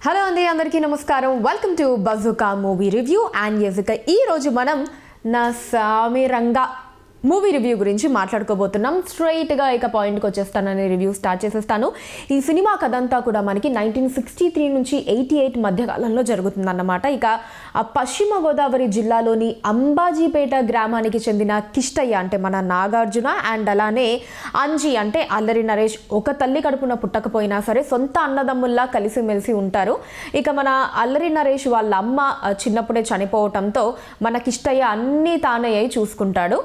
Hello అండి, అందరికీ నమస్కారం. Welcome to bazooka movie review. And ఈ రోజు మనం నా సామిరంగా మూవీ రివ్యూ గురించి మాట్లాడుకోబోతున్నాం. స్ట్రైట్గా పాయింట్కి వచ్చేస్తానని రివ్యూ స్టార్ట్ చేసేస్తాను. ఈ సినిమా కథంతా కూడా మనకి 1963 నుంచి 88 మధ్యకాలంలో జరుగుతుందన్నమాట. పశ్చిమ గోదావరి జిల్లాలోని అంబాజీపేట గ్రామానికి చెందిన కిష్టయ్య అంటే మన నాగార్జున అండ్ అలానే అంజీ అంటే అల్లరి నరేష్ ఒక తల్లి కడుపున పుట్టకపోయినా సరే సొంత అన్నదమ్ముల్లా కలిసిమెలిసి ఉంటారు. మన అల్లరి నరేష్ వాళ్ళ అమ్మ చిన్నప్పుడే చనిపోవటంతో మన కిష్టయ్య అన్నీ తానే అయి చూసుకుంటాడు.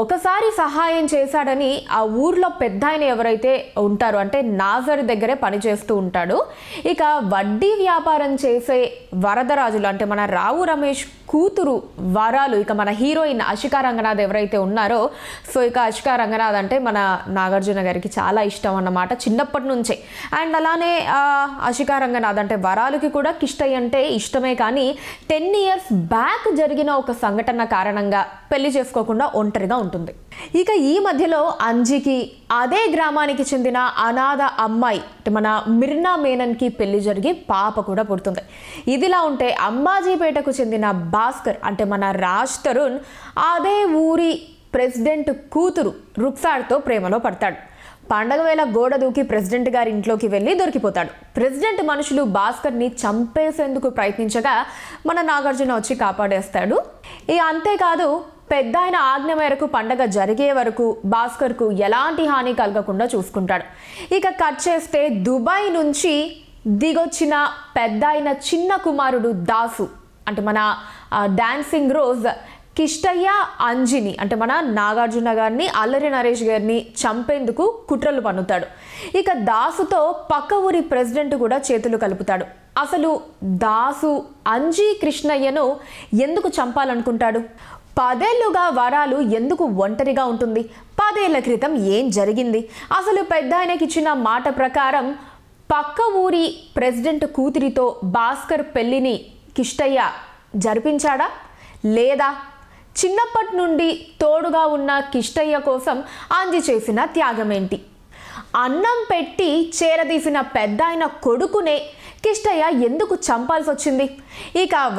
ఒకసారి సహాయం చేశాడని ఆ ఊర్లో పెద్ద ఆయన ఎవరైతే ఉంటారో అంటే నాజర్ దగ్గరే పనిచేస్తూ ఉంటాడు. వడ్డీ వ్యాపారం చేసే వరదరాజులు అంటే మన రావు రమేష్ కూతురు వరాలు మన హీరోయిన్ అశికా రంగనాథ్ ఎవరైతే ఉన్నారో అశికా రంగనాథ్ అంటే మన నాగార్జున గారికి చాలా ఇష్టం అన్నమాట చిన్నప్పటి నుంచే. అండ్ అలానే అశికా రంగనాథ్ అంటే వరాలకి కూడా కిష్టయ్య అంటే ఇష్టమే. కానీ 10 years బ్యాక్ జరిగిన ఒక సంఘటన కారణంగా పెళ్లి చేసుకోకుండా ఒంటరిగా ఉంటుంది. ఈ మధ్యలో అంజీకి అదే గ్రామానికి చెందిన అనాథ అమ్మాయి మన మిర్నా మేనన్కి పెళ్లి జరిగి పాప కూడా పుడుతుంది. ఇదిలా ఉంటే అంబాజీపేటకు చెందిన భాస్కర్ అంటే మన రాజ్ తరుణ్ అదే ఊరి ప్రెసిడెంట్ కూతురు రుక్సాడ్తో ప్రేమలో పడతాడు. పండగ వేళ గోడ దూకి ప్రెసిడెంట్ గారి ఇంట్లోకి వెళ్ళి దొరికిపోతాడు. ప్రెసిడెంట్ మనుషులు భాస్కర్ని చంపేసేందుకు ప్రయత్నించగా మన నాగార్జున వచ్చి కాపాడేస్తాడు. అంతేకాదు పెద్ద ఆయన ఆజ్ఞ మేరకు పండగ జరిగే వరకు భాస్కర్కు ఎలాంటి హాని కలగకుండా చూసుకుంటాడు. కట్ చేస్తే దుబాయ్ నుంచి దిగొచ్చిన పెద్ద ఆయన చిన్న కుమారుడు దాసు అంటే మన డాన్సింగ్ రోజ్ కిష్టయ్య అంజిని అంటే మన నాగార్జున గారిని అల్లరి నరేష్ గారిని చంపేందుకు కుట్రలు పన్నుతాడు. దాసుతో పక్క ఊరి ప్రెసిడెంట్ కూడా చేతులు కలుపుతాడు. అసలు దాసు అంజీ కృష్ణయ్యను ఎందుకు చంపాలనుకుంటాడు? 10 ఏళ్లుగా వరాలు ఎందుకు ఒంటరిగా ఉంటుంది? 10 ఏళ్ల క్రితం ఏం జరిగింది? అసలు పెద్ద ఆయనకి ఇచ్చిన మాట ప్రకారం పక్క ఊరి ప్రెసిడెంట్ కూతురితో భాస్కర్ పెళ్లిని కిష్టయ్య జరిపించాడా లేదా? చిన్నప్పటి నుండి తోడుగా ఉన్న కిష్టయ్య కోసం అంజి చేసిన త్యాగం ఏంటి? అన్నం పెట్టి చేరదీసిన పెద్ద ఆయన కొడుకునే కిష్టయ్య ఎందుకు చంపాల్సి వచ్చింది?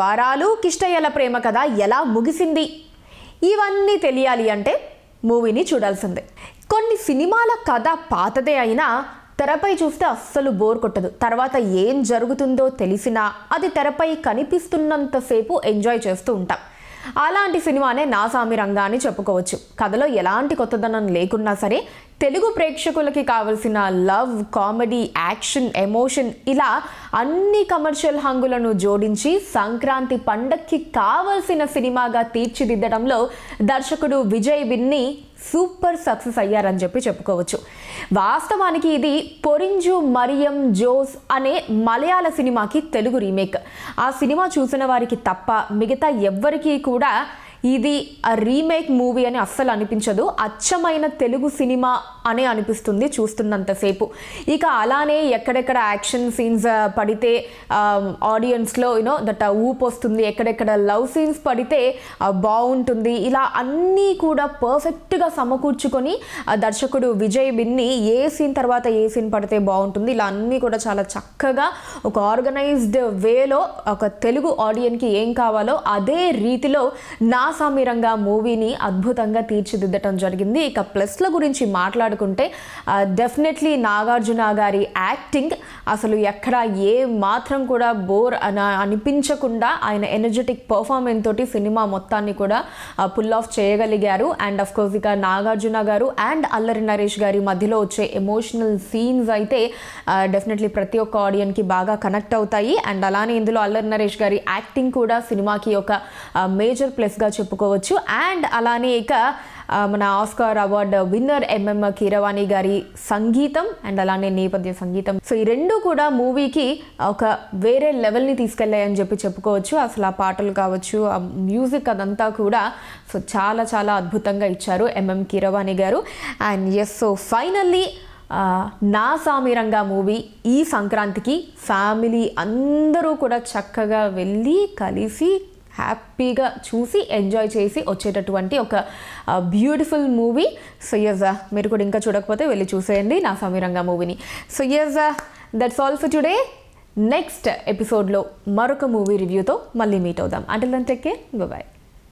వరాలు కిష్టయ్యల ప్రేమ కథ ఎలా ముగిసింది? ఇవన్నీ తెలియాలి అంటే మూవీని చూడాల్సిందే. కొన్ని సినిమాల కథ పాతదే అయినా తెరపై చూస్తే అస్సలు బోర్ కొట్టదు. తర్వాత ఏం జరుగుతుందో తెలిసినా అది తెరపై కనిపిస్తున్నంతసేపు ఎంజాయ్ చేస్తూ ఉంటాం. అలాంటి సినిమానే నా సామిరంగా అని చెప్పుకోవచ్చు. కథలో ఎలాంటి కొత్తదనం లేకున్నా సరే తెలుగు ప్రేక్షకులకి కావలసిన లవ్, కామెడీ, యాక్షన్, ఎమోషన్ ఇలా అన్ని కమర్షియల్ హంగులను జోడించి సంక్రాంతి పండక్కి కావలసిన సినిమాగా తీర్చిదిద్దడంలో దర్శకుడు విజయ్ బిన్ని సూపర్ సక్సెస్ అయ్యారని చెప్పుకోవచ్చు. వాస్తవానికి ఇది పొరింజు మరియం జోస్ అనే మలయాళ సినిమాకి తెలుగు రీమేక్. ఆ సినిమా చూసిన వారికి తప్ప మిగతా ఎవ్వరికీ కూడా ఇది రీమేక్ మూవీ అని అస్సలు అనిపించదు. అచ్చమైన తెలుగు సినిమా అనే అనిపిస్తుంది చూస్తున్నంతసేపు. అలానే ఎక్కడెక్కడ యాక్షన్ సీన్స్ పడితే ఆడియన్స్లో దట్ ఊపు వస్తుంది, ఎక్కడెక్కడ లవ్ సీన్స్ పడితే బాగుంటుంది. ఇలా అన్నీ కూడా పర్ఫెక్ట్గా సమకూర్చుకొని దర్శకుడు విజయ్ బిన్ని ఏ సీన్ తర్వాత ఏ సీన్ పడితే బాగుంటుంది ఇలా అన్నీ కూడా చాలా చక్కగా ఒక ఆర్గనైజ్డ్ వేలో ఒక తెలుగు ఆడియన్కి ఏం కావాలో అదే రీతిలో నా సామిరంగా మూవీని అద్భుతంగా తీర్చిదిద్దటం జరిగింది. ప్లస్ల గురించి మాట్లాడుకుంటే డెఫినెట్లీ నాగార్జున గారి యాక్టింగ్ అసలు ఎక్కడ ఏ మాత్రం కూడా బోర్ అనిపించకుండా ఆయన ఎనర్జెటిక్ పర్ఫార్మెన్స్ తోటి సినిమా మొత్తాన్ని కూడా పుల్ ఆఫ్ చేయగలిగారు. అండ్ అఫ్ కోర్స్ నాగార్జున గారు అండ్ అల్లరి నరేష్ గారి మధ్యలో వచ్చే ఎమోషనల్ సీన్స్ అయితే డెఫినెట్లీ ప్రతి ఒక్క ఆడియన్కి బాగా కనెక్ట్ అవుతాయి. అండ్ అలానే ఇందులో అల్లరి నరేష్ గారి యాక్టింగ్ కూడా సినిమాకి ఒక మేజర్ ప్లస్గా చెప్పుకోవచ్చు. అండ్ అలానే మన Oscar award winner MM Keeravani గారి సంగీతం అండ్ అలానే నేపథ్య సంగీతం ఈ రెండు కూడా మూవీకి ఒక వేరే లెవెల్ని తీసుకెళ్ళాయని చెప్పుకోవచ్చు. అసలు ఆ పాటలు కావచ్చు, ఆ మ్యూజిక్ అదంతా కూడా చాలా చాలా అద్భుతంగా ఇచ్చారు ఎంఎం కీరవాణి గారు. అండ్ ఫైనల్లీ నా సామిరంగా మూవీ ఈ సంక్రాంతికి ఫ్యామిలీ అందరూ కూడా చక్కగా వెళ్ళి కలిసి హ్యాపీగా చూసి ఎంజాయ్ చేసి వచ్చేటటువంటి ఒక బ్యూటిఫుల్ మూవీ. మీరు కూడా ఇంకా చూడకపోతే వెళ్ళి చూసేయండి నా సామిరంగా మూవీని. That's all for today. Next ఎపిసోడ్లో మరొక మూవీ రివ్యూతో మళ్ళీ మీట్ అవుదాం. Until then take care, by.